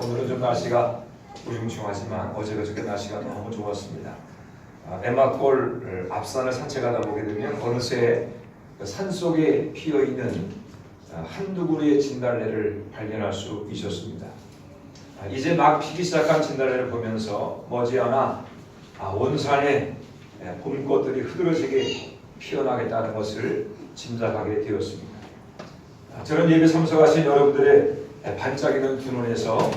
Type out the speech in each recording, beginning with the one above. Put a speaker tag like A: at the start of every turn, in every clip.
A: 오늘은 좀 날씨가 우중충하지만 어제 그저께 날씨가 너무 좋았습니다. 에마골 앞산을 산책하다 보게 되면 어느새 산속에 피어있는 한두 그루의 진달래를 발견할 수 있었습니다. 이제 막 피기 시작한 진달래를 보면서 머지않아 온 산에 봄꽃들이 흐드러지게 피어나겠다는 것을 짐작하게 되었습니다. 저는 예배 참석하신 여러분들의 반짝이는 두 눈에서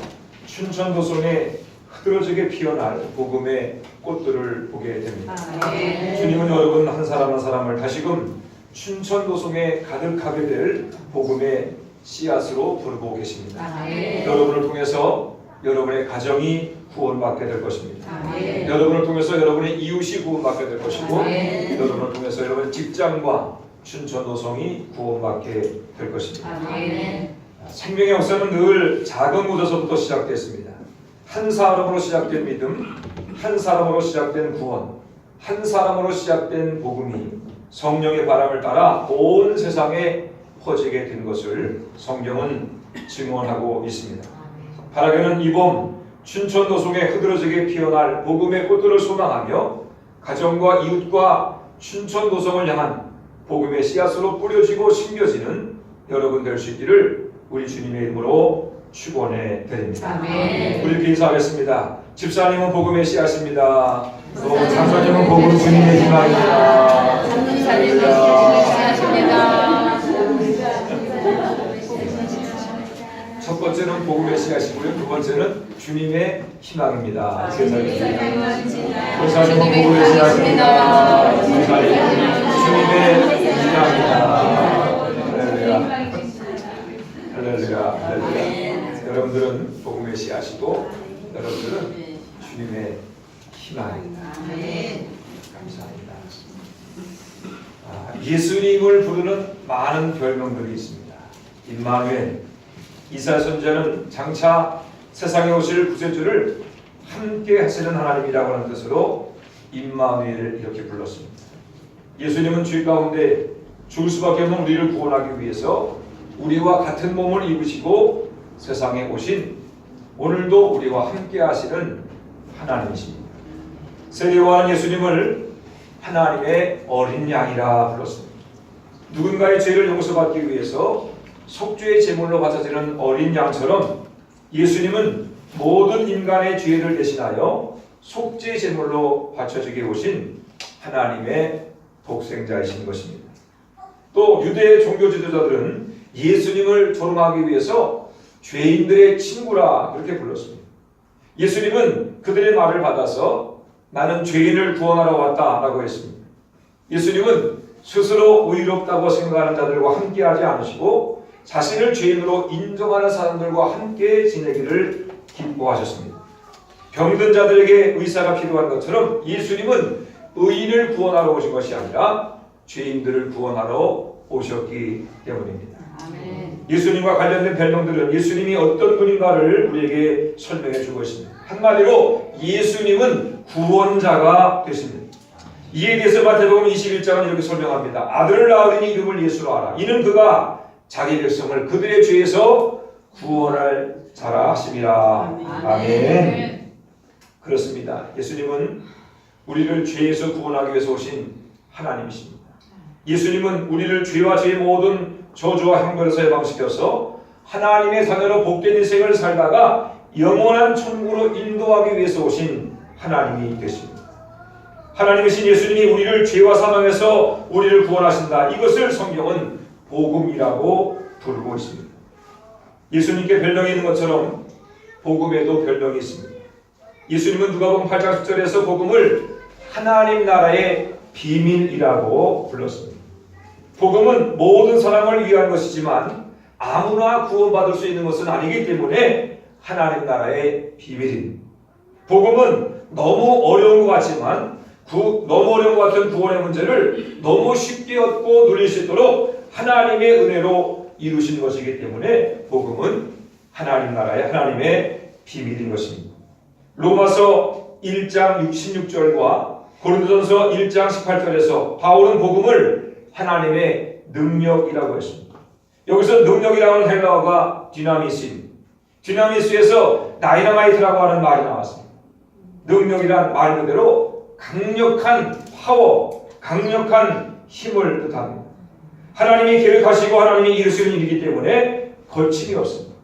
A: 춘천도성에 흐드러지게 피어날 복음의 꽃들을 보게 됩니다. 주님은 여러분 한 사람 한 사람을 다시금 춘천도성에 가득하게 될 복음의 씨앗으로 부르고 계십니다. 여러분을 통해서 여러분의 가정이 구원받게 될 것입니다. 여러분을 통해서 여러분의 이웃이 구원받게 될 것이고, 여러분을 통해서 여러분의 직장과 춘천도성이 구원받게 될 것입니다. 생명의 역사는 늘 작은 곳에서부터 시작됐습니다. 한 사람으로 시작된 믿음, 한 사람으로 시작된 구원, 한 사람으로 시작된 복음이 성령의 바람을 따라 온 세상에 퍼지게 된 것을 성경은 증언하고 있습니다. 바라기는 이봄 춘천도성에 흐드러지게 피어날 복음의 꽃들을 소망하며 가정과 이웃과 춘천도성을 향한 복음의 씨앗으로 뿌려지고 심겨지는 여러분 될 수 있기를 우리 주님의 이름으로 축원해 드립니다. 우리 이렇게 인사하겠습니다. 집사님은 복음의 씨앗입니다. 또 장사님은 복음 주님의 희망입니다.
B: 장사님은 주님의 씨앗입니다.
A: 첫 번째는 복음의 씨앗이고요. 두 번째는 주님의 희망입니다. 세상입니다. 장사님은 복음의 씨앗입니다. 장사님은 주님의 희망입니다. 할렐루야. 여러분들은 복음의 씨앗이고 여러분들은 주님의 희망입니다. 감사합니다. 예수님을 부르는 많은 별명들이 있습니다. 임마누엘, 이사야 선지자는 장차 세상에 오실 구세주를 함께 하시는 하나님이라고 하는 뜻으로 임마누엘을 이렇게 불렀습니다. 예수님은 죄 가운데 죽을 수밖에 없는 우리를 구원하기 위해서 우리와 같은 몸을 입으시고 세상에 오신 오늘도 우리와 함께 하시는 하나님이십니다. 세례요한은 예수님을 하나님의 어린 양이라 불렀습니다. 누군가의 죄를 용서받기 위해서 속죄의 제물로 바쳐지는 어린 양처럼 예수님은 모든 인간의 죄를 대신하여 속죄의 제물로 바쳐지게 오신 하나님의 독생자이신 것입니다. 또 유대 종교 지도자들은 예수님을 조롱하기 위해서 죄인들의 친구라 이렇게 불렀습니다. 예수님은 그들의 말을 받아서 나는 죄인을 구원하러 왔다라고 했습니다. 예수님은 스스로 의롭다고 생각하는 자들과 함께하지 않으시고 자신을 죄인으로 인정하는 사람들과 함께 지내기를 기뻐하셨습니다. 병든 자들에게 의사가 필요한 것처럼 예수님은 의인을 구원하러 오신 것이 아니라 죄인들을 구원하러 오셨기 때문입니다. 예수님과 관련된 별명들은 예수님이 어떤 분인가를 우리에게 설명해 주고 있습니다. 한마디로 예수님은 구원자가 되십니다. 이에 대해서 마태복음 21장은 이렇게 설명합니다. 아들을 낳으리니 이름을 예수로 하라. 이는 그가 자기 백성을 그들의 죄에서 구원할 자라 하심이라. 아멘. 그렇습니다. 예수님은 우리를 죄에서 구원하기 위해서 오신 하나님이십니다. 예수님은 우리를 죄와 죄의 모든 저주와 형벌에서 해방시켜서 하나님의 자녀로 복된 인생을 살다가 영원한 천국으로 인도하기 위해서 오신 하나님이 되십니다. 하나님이신 예수님이 우리를 죄와 사망에서 우리를 구원하신다. 이것을 성경은 복음이라고 부르고 있습니다. 예수님께 별명이 있는 것처럼 복음에도 별명이 있습니다. 예수님은 누가복음 8장 10절에서 복음을 하나님 나라의 비밀이라고 불렀습니다. 복음은 모든 사람을 위한 것이지만 아무나 구원받을 수 있는 것은 아니기 때문에 하나님 나라의 비밀입니다. 복음은 너무 어려운 것 같지만 너무 어려운 것 같은 구원의 문제를 너무 쉽게 얻고 누릴 수 있도록 하나님의 은혜로 이루신 것이기 때문에 복음은 하나님 나라의 하나님의 비밀인 것입니다. 로마서 1장 16절과 고린도전서 1장 18절에서 바울은 복음을 하나님의 능력이라고 했습니다. 여기서 능력이라는 헬라어가 디나미심, 디나미스에서 다이너마이트라고 하는 말이 나왔습니다. 능력이란 말 그대로 강력한 파워, 강력한 힘을 뜻합니다. 하나님이 계획하시고 하나님이 이루시는 일이기 때문에 거침이 없습니다.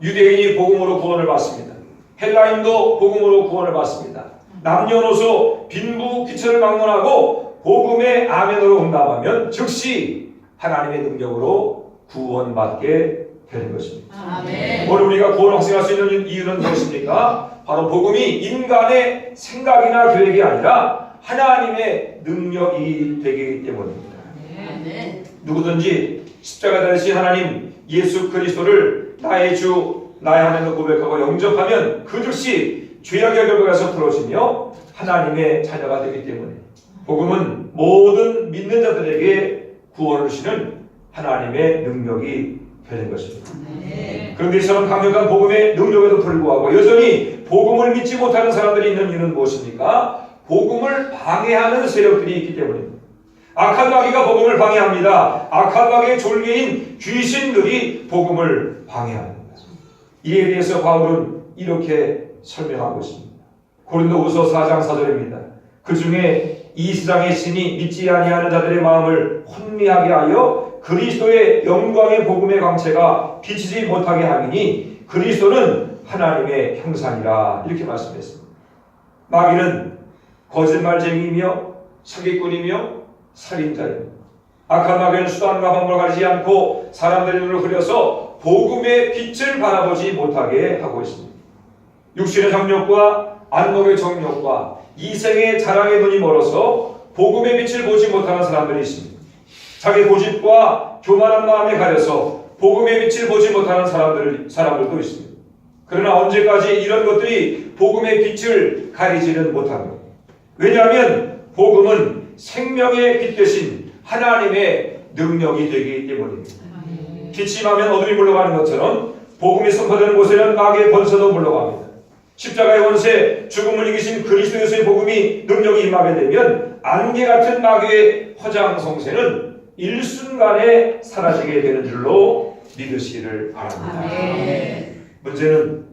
A: 유대인이 복음으로 구원을 받습니다. 헬라인도 복음으로 구원을 받습니다. 남녀노소 빈부귀천을 막론하고 복음의 아멘으로 응답하면 즉시 하나님의 능력으로 구원받게 되는 것입니다.
B: 아멘.
A: 오늘 우리가 구원을 확증할 수 있는 이유는 무엇입니까? 바로 복음이 인간의 생각이나 계획이 아니라 하나님의 능력이 되기 때문입니다.
B: 아멘.
A: 누구든지 십자가 달리신 하나님 예수 그리스도를 나의 주, 나의 하나님을 고백하고 영접하면 그 즉시 죄악의 결박에서 풀어지며 하나님의 자녀가 되기 때문에 복음은 모든 믿는 자들에게 구원을 주시는 하나님의 능력이 되는 것입니다. 그런데 이처럼 강력한 복음의 능력에도 불구하고 여전히 복음을 믿지 못하는 사람들이 있는 이유는 무엇입니까? 복음을 방해하는 세력들이 있기 때문입니다. 악한 마귀가 복음을 방해합니다. 악한 마귀의 졸개인 귀신들이 복음을 방해합니다. 이에 대해서 바울은 이렇게 설명하고 있습니다. 고린도후서 4장 4절입니다. 그 중에 이 세상의 신이 믿지 아니하는 자들의 마음을 혼미하게 하여 그리스도의 영광의 복음의 광채가 비치지 못하게 하니 그리스도는 하나님의 형상이라 이렇게 말씀했습니다. 마귀는 거짓말쟁이이며 사기꾼이며 살인자입니다. 악한 마귀는 수단과 방법을 가리지 않고 사람들의 눈을 흐려서 복음의 빛을 바라보지 못하게 하고 있습니다. 육신의 정욕과 안목의 정욕과 이생의 자랑의 눈이 멀어서 복음의 빛을 보지 못하는 사람들이 있습니다. 자기 고집과 교만한 마음에 가려서 복음의 빛을 보지 못하는 사람들도 있습니다. 그러나 언제까지 이런 것들이 복음의 빛을 가리지는 못합니다. 왜냐하면 복음은 생명의 빛 대신 하나님의 능력이 되기 때문입니다. 빛이 임하면 어둠이 물러가는 것처럼 복음이 선포되는 곳에는 마귀의 권세도 물러갑니다. 십자가의 원세 죽음을 이기신 그리스도 예수의 복음이 능력이 임하게 되면 안개 같은 마귀의 허장성세는 일순간에 사라지게 되는 줄로 믿으시기를 바랍니다.
B: 아멘.
A: 문제는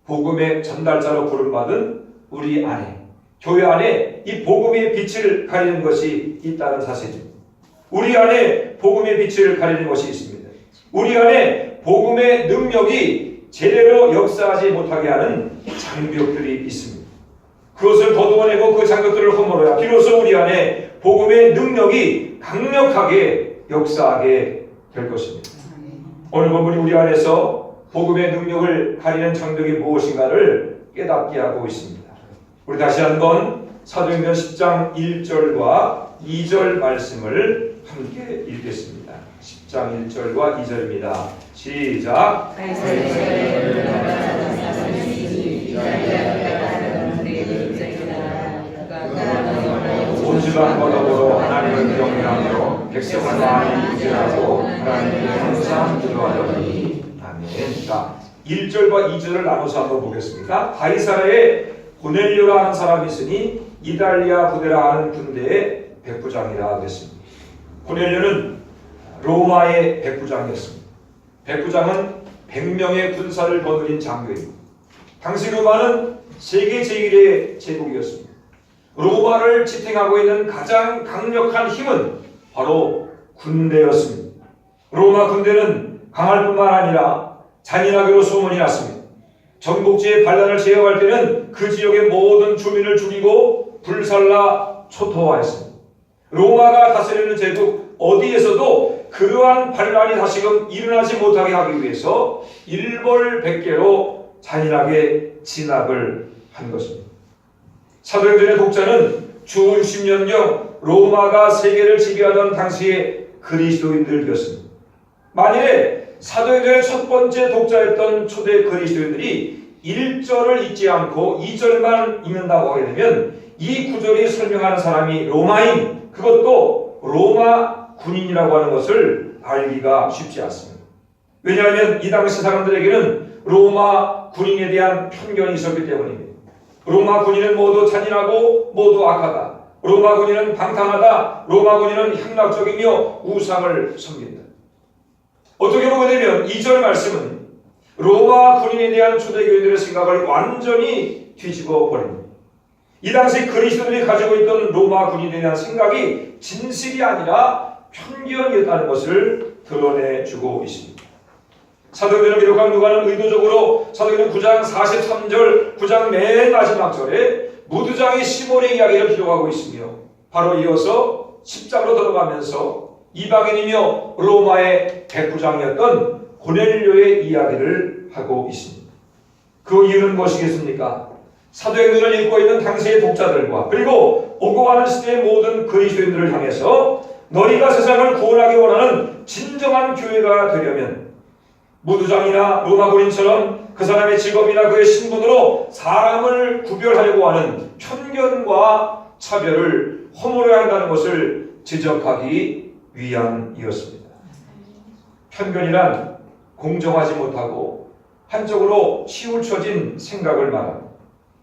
A: 복음의 전달자로 부름받은 우리 안에, 교회 안에 이 복음의 빛을 가리는 것이 있다는 사실입니다. 우리 안에 복음의 빛을 가리는 것이 있습니다. 우리 안에 복음의 능력이 제대로 역사하지 못하게 하는 장벽들이 있습니다. 그것을 거두어내고 그 장벽들을 허물어야 비로소 우리 안에 복음의 능력이 강력하게 역사하게 될 것입니다. 오늘 본문이 우리 안에서 복음의 능력을 가리는 장벽이 무엇인가를 깨닫게 하고 있습니다. 우리 다시 한번 사도행전 10장 1절과 2절 말씀을 함께 읽겠습니다. 10장 1절과 2절입니다. 시작. 온 집안 더불어 하나님을 경외하며 백성을 많이 구제하고 하나님을 항상 기도하더니 아멘. 자, 1절과 2절을 나눠서 한번 보겠습니다. 가이사라에 고넬료라 하는 사람이 있으니 이달리아 부대라 하는 군대의 백부장이라 하겠습니다. 고넬료는 로마의 백부장이었습니다. 백부장은 100명의 군사를 거느린 장교입니다. 당시 로마는 세계 제1의 제국이었습니다. 로마를 지탱하고 있는 가장 강력한 힘은 바로 군대였습니다. 로마 군대는 강할 뿐만 아니라 잔인하기로 소문이 났습니다. 전국지의 반란을 제어할 때는 그 지역의 모든 주민을 죽이고 불살라 초토화했습니다. 로마가 다스리는 제국 어디에서도 그러한 반란이 다시금 일어나지 못하게 하기 위해서 일벌백계로 잔인하게 진압을 한 것입니다. 사도행전의 독자는 주 60년경 로마가 세계를 지배하던 당시의 그리스도인들이었습니다. 만일에 사도행전의 첫 번째 독자였던 초대 그리스도인들이 1절을 읽지 않고 2절만 읽는다고 하게 되면 이 구절이 설명하는 사람이 로마인, 그것도 로마 군인이라고 하는 것을 알기가 쉽지 않습니다. 왜냐하면 이 당시 사람들에게는 로마 군인에 대한 편견이 있었기 때문입니다. 로마 군인은 모두 잔인하고 모두 악하다. 로마 군인은 방탕하다. 로마 군인은 향락적이며 우상을 섬긴다. 어떻게 보게 되면 2절 말씀은 로마 군인에 대한 초대교인들의 생각을 완전히 뒤집어 버립니다. 이 당시 그리스도인이 가지고 있던 로마 군인에 대한 생각이 진실이 아니라 편견이었다는 것을 드러내주고 있습니다. 사도행전을 기록한 누가는 의도적으로 사도행전 9장 43절, 9장 맨 마지막 절에 무두장의 시몬의 이야기를 기록하고 있으며 바로 이어서 10장으로 들어가면서 이방인이며 로마의 백부장이었던 고넬료의 이야기를 하고 있습니다. 그 이유는 무엇이겠습니까? 사도행전을 읽고 있는 당시의 독자들과 그리고 오고 가는 시대의 모든 그리스도인들을 향해서 너희가 세상을 구원하기 원하는 진정한 교회가 되려면 무두장이나 로마 군인처럼 그 사람의 직업이나 그의 신분으로 사람을 구별하려고 하는 편견과 차별을 허물어야 한다는 것을 지적하기 위함이었습니다. 편견이란 공정하지 못하고 한쪽으로 치우쳐진 생각을 말합니다.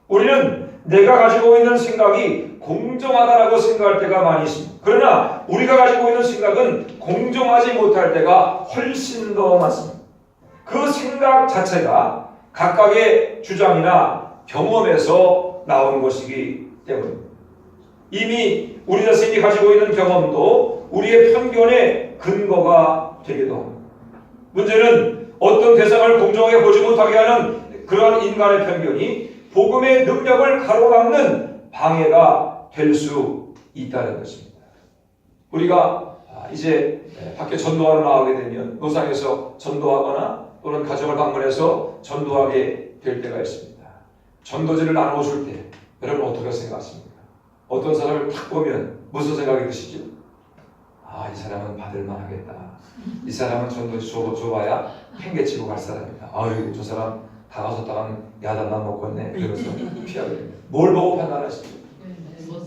A: 우리는 내가 가지고 있는 생각이 공정하다라고 생각할 때가 많이 있습니다. 그러나 우리가 가지고 있는 생각은 공정하지 못할 때가 훨씬 더 많습니다. 그 생각 자체가 각각의 주장이나 경험에서 나오는 것이기 때문입니다. 이미 우리 자신이 가지고 있는 경험도 우리의 편견의 근거가 되기도 합니다. 문제는 어떤 대상을 공정하게 보지 못하게 하는 그러한 인간의 편견이 복음의 능력을 가로막는 방해가 될 수 있다는 것입니다. 우리가 이제 밖에 전도하러 나가게 되면 노상에서 전도하거나 또는 가정을 방문해서 전도하게 될 때가 있습니다. 전도지를 나눠줄 때 여러분 어떻게 생각하십니까? 어떤 사람을 딱 보면 무슨 생각이 드시죠? 이 사람은 받을만 하겠다. 이 사람은 전도지 줘봐야 팽개치고 갈 사람이다. 저 사람 다가섰다가는 야단만 먹겠네. 그러면서 피하게 됩니다. 뭘 보고 판단하시죠?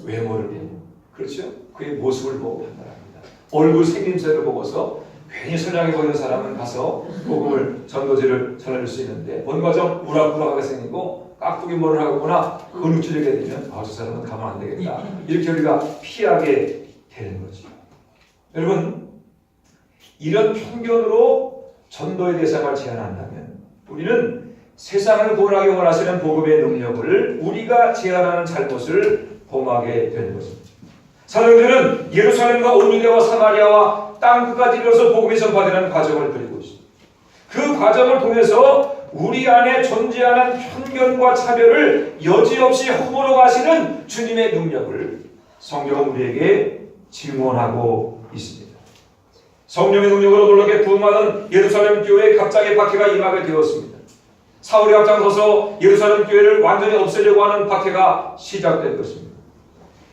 A: 외모를 보고. 그렇죠? 그의 모습을 보고 판단합니다. 얼굴 생김새를 보고서 괜히 선량해 보이는 사람은 가서 복음을 전도지를 전해줄 수 있는데 뭔가 좀 우락부락하게 생기고 깍두기 머리를 하거나 근육질하게 되면 저 사람은 가면 안 되겠다. 이렇게 우리가 피하게 되는 거죠. 여러분, 이런 편견으로 전도의 대상을 제한한다면 우리는 세상을 구원하기 원하시는 복음의 능력을 우리가 제한하는 잘못을 범하게 되는 것입니다. 사도행전은 예루살렘과 온 유대와 사마리아와 땅끝까지 이르러서 복음이 전파되는 과정을 그리고 있습니다. 그 과정을 통해서 우리 안에 존재하는 편견과 차별을 여지없이 허물어 가시는 주님의 능력을 성경은 우리에게 증언하고 있습니다. 성령의 능력으로 놀랍게 부흥하는 예루살렘 교회에 갑자기 박해가 임하게 되었습니다. 사울이 앞장서서 예루살렘 교회를 완전히 없애려고 하는 박해가 시작된 것입니다.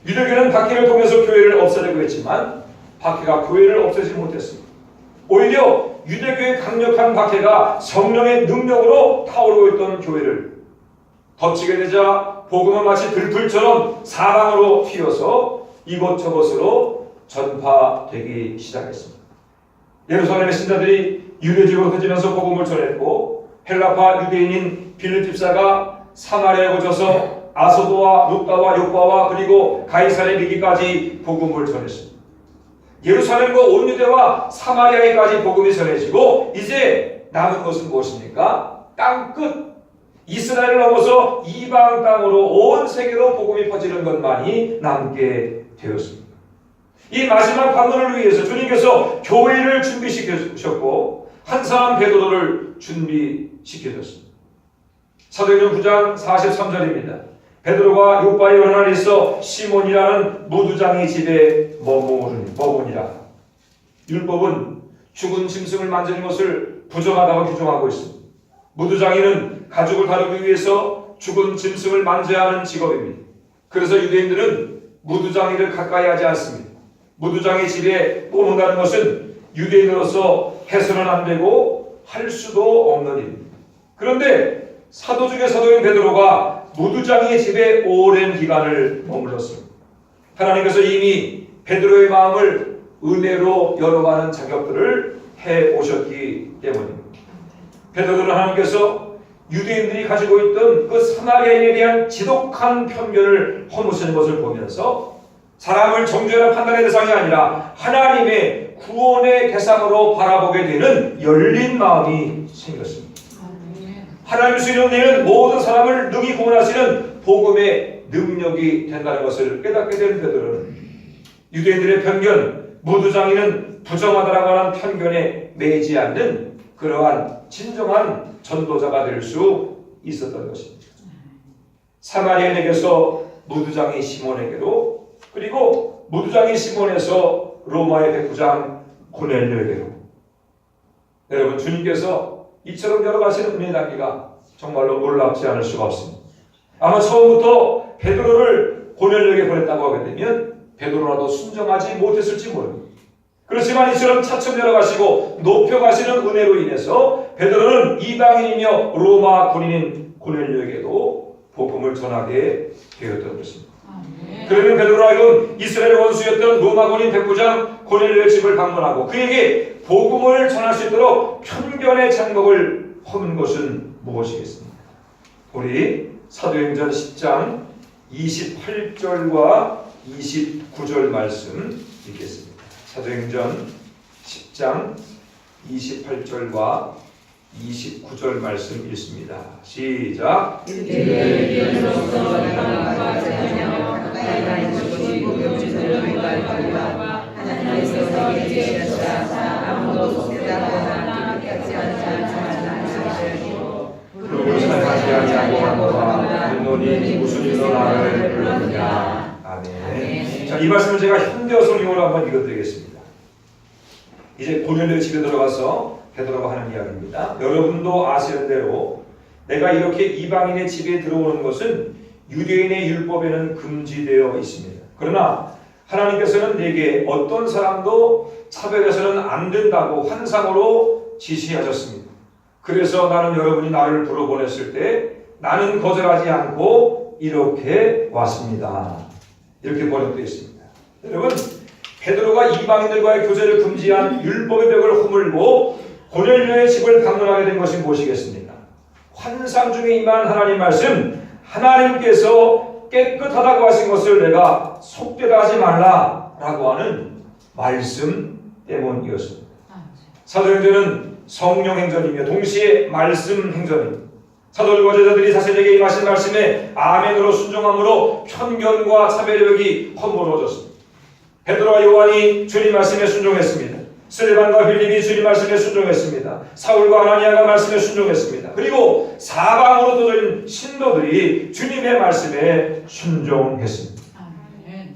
A: 유대교는 박해를 통해서 교회를 없애려고 했지만 박해가 교회를 없애지 못했습니다. 오히려 유대교의 강력한 박해가 성령의 능력으로 타오르고 있던 교회를 덮치게 되자 복음은 마치 들풀처럼 사방으로 튀어서 이곳저곳으로 전파되기 시작했습니다. 예루살렘의 신자들이 유대지역으로 퍼지면서 복음을 전했고 헬라파 유대인인 빌립 집사가 사마리아에 거쳐서 아소도와 룩다와 요파와 그리고 가이사랴 리기까지 복음을 전했습니다. 예루살렘과 온 유대와 사마리아에까지 복음이 전해지고 이제 남은 것은 무엇입니까? 땅끝 이스라엘을 넘어서 이방 땅으로 온 세계로 복음이 퍼지는 것만이 남게 되었습니다. 이 마지막 방문을 위해서 주님께서 교회를 준비시키셨고 한 사람 베드로를 준비시켜줬습니다. 사도행전 9장 43절입니다. 베드로가 요파에 어느 날 있어 시몬이라는 무두장의 집에 머무니라. 율법은 죽은 짐승을 만지는 것을 부정하다고 규정하고 있습니다. 무두장이는 가죽을 다루기 위해서 죽은 짐승을 만져야 하는 직업입니다. 그래서 유대인들은 무두장이를 가까이 하지 않습니다. 무두장의 집에 머문다는 것은 유대인으로서 해서는 안 되고 할 수도 없는 일입니다. 그런데 사도 중에 사도인 베드로가 무두장의 집에 오랜 기간을 머물렀습니다. 하나님께서 이미 베드로의 마음을 은혜로 열어가는 작업들을 해오셨기 때문입니다. 베드로는 하나님께서 유대인들이 가지고 있던 그 사마리아인에 대한 지독한 편견을 허무시는 것을 보면서 사람을 정죄나 판단의 대상이 아니라 하나님의 구원의 대상으로 바라보게 되는 열린 마음이 생겼습니다. 하나님의 수이로 내는 모든 사람을 능히 구원하시는 복음의 능력이 된다는 것을 깨닫게 된 베드로는 유대인들의 편견, 무두장이는 부정하다라고 하는 편견에 매이지 않는 그러한 진정한 전도자가 될 수 있었던 것입니다. 사마리아인에게서 무두장이 시몬에게로, 그리고 무두장이 시몬에서 로마의 백부장 고넬료에게로. 여러분, 주님께서 이처럼 열어가시는 은혜의 단계가 정말로 놀랍지 않을 수가 없습니다. 아마 처음부터 베드로를 고넬료에게 보냈다고 하게 되면 베드로라도 순종하지 못했을지 모릅니다. 그렇지만 이처럼 차츰 열어가시고 높여가시는 은혜로 인해서 베드로는 이방인이며 로마 군인인 고넬료에게도 복음을 전하게 되었던 것입니다. 그러면 베드로로 하여금 이스라엘 원수였던 로마 군인 백부장 고넬료의 집을 방문하고 그에게 복음을 전할 수 있도록 편견의 장벽을 허문 것은 무엇이겠습니까? 우리 사도행전 10장 28절과 29절 말씀 읽겠습니다. 사도행전 10장 28절과 29절 말씀 읽습니다. 시작. 너니 무슨 일로 나를 불렀느냐. 아멘. 자, 이 말씀을 제가 현대어 성경으로 한번 읽어드리겠습니다. 이제 고넬료 집에 들어가서 베드로가 하는 이야기입니다. 여러분도 아시는 대로 내가 이렇게 이방인의 집에 들어오는 것은 유대인의 율법에는 금지되어 있습니다. 그러나 하나님께서는 내게 어떤 사람도 차별해서는 안 된다고 환상으로 지시하셨습니다. 그래서 나는 여러분이 나를 불러보냈을 때 나는 거절하지 않고 이렇게 왔습니다. 이렇게 번역되어 있습니다. 여러분, 베드로가 이방인들과의 교제를 금지한 율법의 벽을 허물고 고넬료의 집을 방문하게 된 것이 무엇이겠습니까? 환상 중에 임한 하나님 말씀, 하나님께서 깨끗하다고 하신 것을 내가 속되다 하지 말라라고 하는 말씀 때문이었습니다. 사도행전은 성령 행전이며 동시에 말씀 행전입니다. 사도들과 제자들이 자신에게 임하신 말씀에 아멘으로 순종함으로 편견과 차별력이 허물어졌습니다. 베드로와 요한이 주님 말씀에 순종했습니다. 스데반과 빌립이 주님 말씀에 순종했습니다. 사울과 아나니아가 말씀에 순종했습니다. 그리고 사방으로 떠돌린 신도들이 주님의 말씀에 순종했습니다.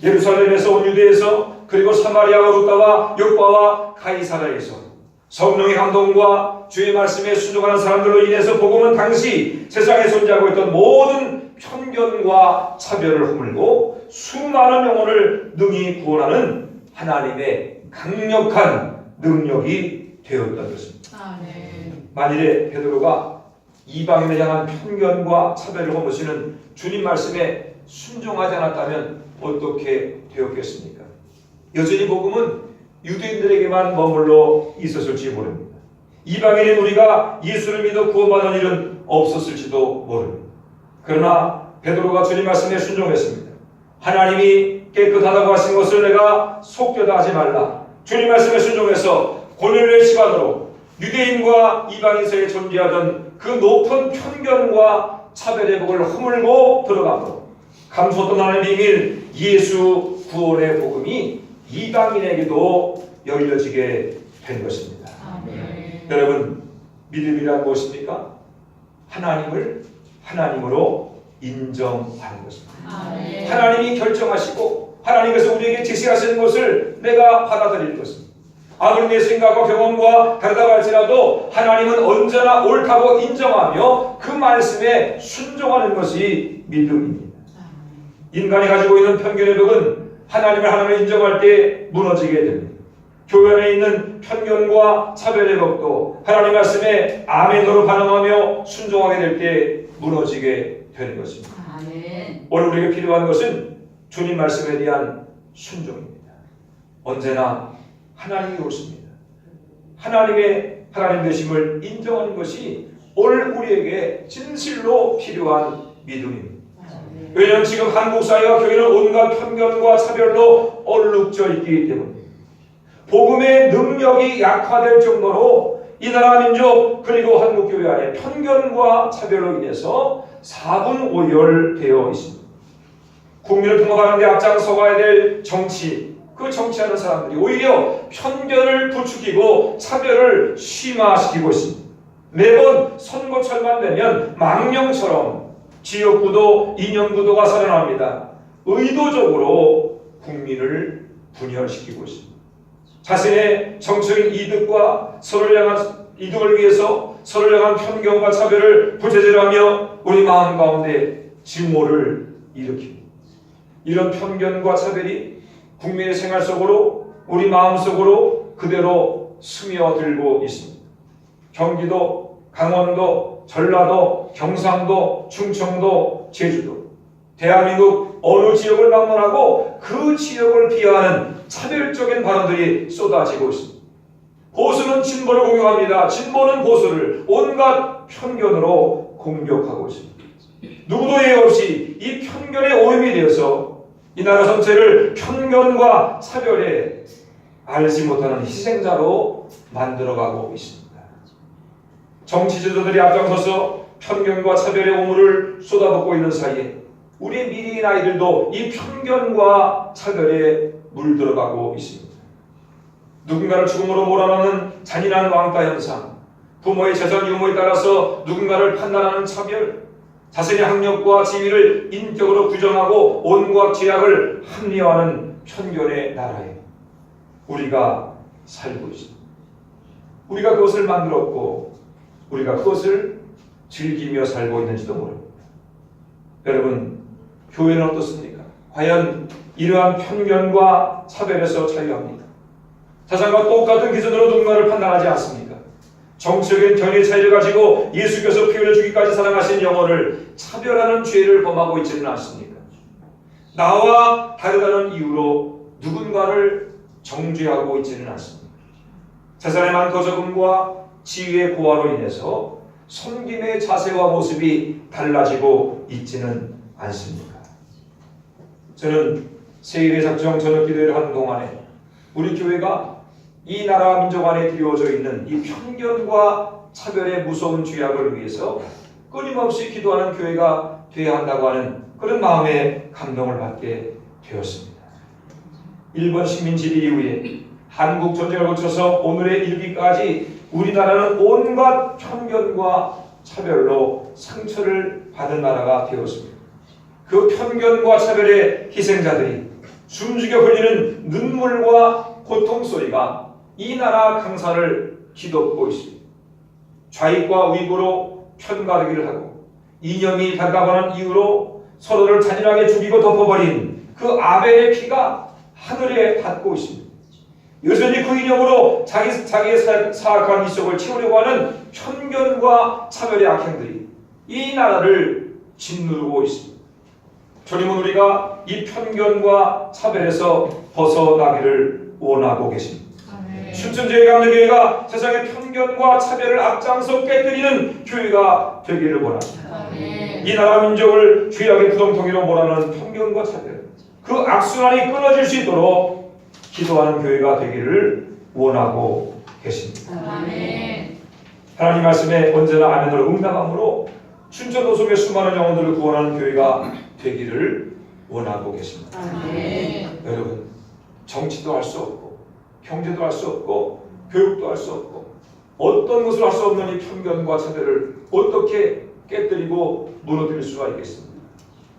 A: 예루살렘에서 온 유대에서 그리고 사마리아와 루다와 욥바와 가이사라에서 성령의 감동과 주의 말씀에 순종하는 사람들로 인해서 복음은 당시 세상에 존재하고 있던 모든 편견과 차별을 허물고 수많은 영혼을 능히 구원하는 하나님의 강력한 능력이 되었던 것입니다. 만일에 베드로가 이방인을 향한 편견과 차별을 허무시는 주님 말씀에 순종하지 않았다면 어떻게 되었겠습니까? 여전히 복음은 유대인들에게만 머물러 있었을지 모릅니다. 이방인인 우리가 예수를 믿어 구원받은 일은 없었을지도 모릅니다. 그러나 베드로가 주님 말씀에 순종했습니다. 하나님이 깨끗하다고 하신 것을 내가 속되다 하지 말라. 주님 말씀에 순종해서 고넬료의 집안으로 유대인과 이방인 사이에 존재하던 그 높은 편견과 차별의 복을 허물고 들어가므로 감추었던 하나님의 비밀 예수 구원의 복음이 이방인에게도 열려지게 된 것입니다. 여러분, 믿음이란 무엇입니까? 하나님을 하나님으로 인정하는 것입니다. 하나님이 결정하시고 하나님께서 우리에게 제시하시는 것을 내가 받아들일 것입니다. 아무리 내 생각과 경험과 다르다고 할지라도 하나님은 언제나 옳다고 인정하며 그 말씀에 순종하는 것이 믿음입니다. 인간이 가지고 있는 편견의 벽은 하나님을 하나님을 인정할 때 무너지게 됩니다. 교회 안에 있는 편견과 차별의 벽도 하나님 말씀에 아멘으로 반응하며 순종하게 될 때 무너지게 되는 것입니다. 오늘 우리에게 필요한 것은 주님 말씀에 대한 순종입니다. 언제나 하나님이 옳습니다. 하나님의 하나님 되심을 인정하는 것이 오늘 우리에게 진실로 필요한 믿음입니다. 왜냐하면 지금 한국 사회와 교회는 온갖 편견과 차별로 얼룩져 있기 때문입니다. 복음의 능력이 약화될 정도로 이 나라 민족 그리고 한국교회 안에 편견과 차별로 인해서 사분오열되어 있습니다. 국민을 통합하는 데 앞장서가야 될 정치, 그 정치하는 사람들이 오히려 편견을 부추기고 차별을 심화시키고 있습니다. 매번 선거철만 되면 망령처럼 지역구도 인연구도가 살아납니다. 의도적으로 국민을 분열시키고 있습니다. 자신의 정치적인 이득과 서로를 향한 이득을 위해서 서로를 향한 편견과 차별을 부재질하며 우리 마음 가운데 증오를 일으킵니다. 이런 편견과 차별이 국민의 생활 속으로 우리 마음 속으로 그대로 스며들고 있습니다. 경기도, 강원도, 전라도, 경상도, 충청도, 제주도, 대한민국 어느 지역을 방문하고 그 지역을 비하하는 차별적인 발언들이 쏟아지고 있습니다. 보수는 진보를 공격합니다. 진보는 보수를 온갖 편견으로 공격하고 있습니다. 누구도 예의 없이 이 편견에 오염이 되어서 이 나라 전체를 편견과 차별에 알지 못하는 희생자로 만들어가고 있습니다. 정치 지도자들이 앞장서서 편견과 차별의 오물을 쏟아붓고 있는 사이에 우리 미래인 아이들도 이 편견과 차별에 물들어가고 있습니다. 누군가를 죽음으로 몰아넣는 잔인한 왕따 현상, 부모의 재산 유무에 따라서 누군가를 판단하는 차별, 자신의 학력과 지위를 인격으로 규정하고 온갖 죄악을 합리화하는 편견의 나라에 우리가 살고 있습니다. 우리가 그것을 만들었고 우리가 그것을 즐기며 살고 있는지도 모릅니다. 여러분, 교회는 어떻습니까? 과연 이러한 편견과 차별에서 자유합니까? 세상과 똑같은 기준으로 누군가를 판단하지 않습니까? 정치적인 견해 차이를 가지고 예수께서 피흘려 주기까지 사랑하신 영혼을 차별하는 죄를 범하고 있지는 않습니까? 나와 다르다는 이유로 누군가를 정죄하고 있지는 않습니다. 세상의 많고 적음과 지위의 고하로 인해서 섬김의 자세와 모습이 달라지고 있지는 않습니다. 저는 세일의 작정 저녁 기도회를 하는 동안에 우리 교회가 이 나라 민족 안에 드리워져 있는 이 편견과 차별의 무서운 죄악을 위해서 끊임없이 기도하는 교회가 되어야 한다고 하는 그런 마음의 감동을 받게 되었습니다. 일본 식민 지리 이후에 한국 전쟁을 거쳐서 오늘에 이르기까지 우리나라는 온갖 편견과 차별로 상처를 받은 나라가 되었습니다. 그 편견과 차별의 희생자들이 숨죽여 흘리는 눈물과 고통 소리가 이 나라 강산을 뒤덮고 있습니다. 좌익과 우익으로 편가르기를 하고 이념이 다르다는 이유로 서로를 잔인하게 죽이고 덮어버린 그 아벨의 피가 하늘에 닿고 있습니다. 여전히 그 이념으로 자기의 사악한 이속을 채우려고 하는 편견과 차별의 악행들이 이 나라를 짓누르고 있습니다. 주님은 우리가 이 편견과 차별에서 벗어나기를 원하고 계십니다. 춘천제일감리교회가 세상의 편견과 차별을 앞장서 깨뜨리는 교회가 되기를 원합니다. 이 나라 민족을 죄악의 구덩텅이로 몰아넣는 편견과 차별, 그 악순환이 끊어질 수 있도록 기도하는 교회가 되기를 원하고 계십니다. 하나님 말씀에 언제나 아멘으로 응답함으로 춘천 노속의 수많은 영혼들을 구원하는 교회가 되기를 원하고 계십니다. 여러분, 정치도 할 수 없고 경제도 할 수 없고 교육도 할 수 없고 어떤 것을 할 수 없는 이 편견과 차별을 어떻게 깨뜨리고 무너뜨릴 수가 있겠습니까?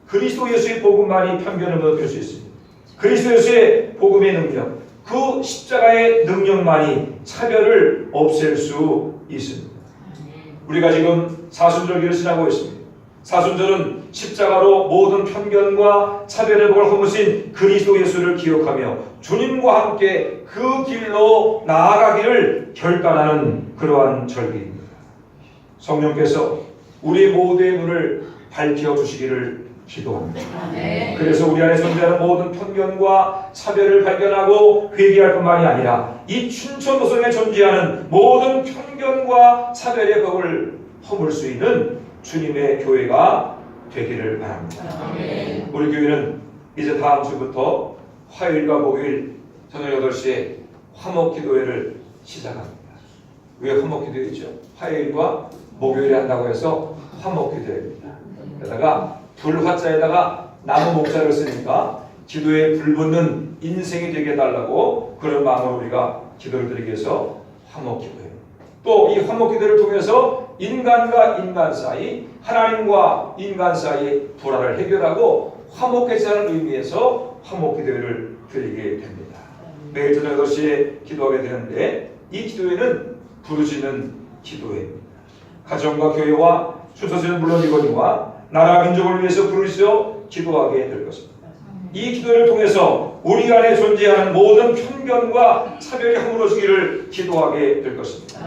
A: 그리스도 예수의 복음만이 편견을 무너뜨릴 수 있습니다. 그리스도 예수의 복음의 능력, 그 십자가의 능력만이 차별을 없앨 수 있습니다. 우리가 지금 사순절기를 지나고 있습니다. 사순절은 십자가로 모든 편견과 차별의 복을 허무신 그리스도 예수를 기억하며 주님과 함께 그 길로 나아가기를 결단하는 그러한 절기입니다. 성령께서 우리 모두의 눈을 밝혀주시기를 기도합니다. 그래서 우리 안에 존재하는 모든 편견과 차별을 발견하고 회개할 뿐만이 아니라 이 춘천 도성에 존재하는 모든 편견과 차별의 벽을 허물 수 있는 주님의 교회가 되기를 바랍니다. 우리 교회는 이제 다음 주부터 화요일과 목요일 저녁 8시에 화목 기도회를 시작합니다. 왜 화목기도회죠? 화요일과 목요일에 한다고 해서 화목기도회입니다. 게다가 불화자에다가 나무 목자를 쓰니까 기도에 불붙는 인생이 되게 해달라고 그런 마음으로 우리가 기도를 드리기 위해서 화목기도회입니다. 또 이 화목기도를 통해서 인간과 인간 사이, 하나님과 인간 사이의 불화를 해결하고 화목해지는 의미에서 화목기도회를 드리게 됩니다. 매일 저녁 8시에 기도하게 되는데 이 기도회는 부르짖는 기도회입니다. 가정과 교회와 순서지는 물론이거니와 나라 민족을 위해서 부르짖어 기도하게 될 것입니다. 이 기도를 통해서 우리 안에 존재하는 모든 편견과 차별이 허물어지기를 기도하게 될 것입니다.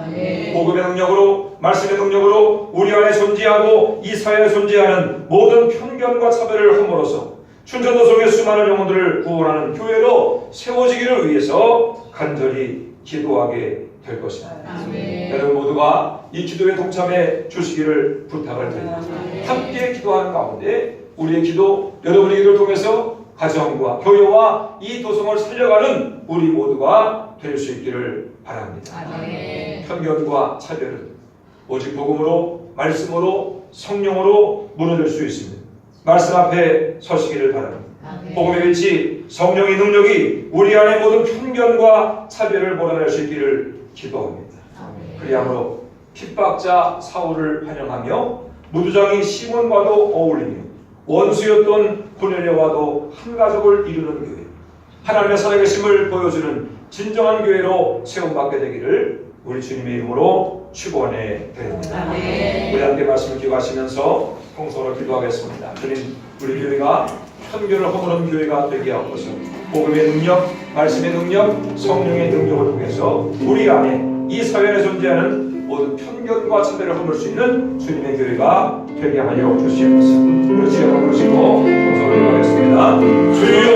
A: 복음의 능력으로, 말씀의 능력으로 우리 안에 존재하고 이 사회에 존재하는 모든 편견과 차별을 허물어서 춘천도 속의 수많은 영혼들을 구원하는 교회로 세워지기를 위해서 간절히 기도하게 될 것입니다. 여러분 모두가 이 기도에 동참해 주시기를 부탁을 드립니다. 함께 기도하는 가운데 우리의 기도, 여러분의 기도를 통해서 가정과 교회와 이 도성을 살려가는 우리 모두가 될 수 있기를 바랍니다. 편견과 차별은 오직 복음으로, 말씀으로, 성령으로 무너질 수 있습니다. 말씀 앞에 서시기를 바랍니다. 복음의 빛이, 성령의 능력이 우리 안의 모든 편견과 차별을 몰아낼 수 있기를 기도합니다. 그리하므로 핍박자 사울을 환영하며 무두장이 시몬과도 어울리며 원수였던 고넬료와도 한 가족을 이루는 교회, 하나님의 살아계심을 보여주는 진정한 교회로 세움받게 되기를 우리 주님의 이름으로 축원해 드립니다. 우리 함께 말씀을 기도하시면서 통성으로 기도하겠습니다. 주님, 우리 교회가 편견을 허무는 교회가 되게 하옵소서. 복음의 능력, 말씀의 능력, 성령의 능력을 통해서 우리 안에 이 사회에 존재하는 모든 편견과 차별을 허물 수 있는 주님의 교회가 되게 하여 주시옵소서. 우리 지혜로 부르시고 통성으로 기도하겠습니다. 주여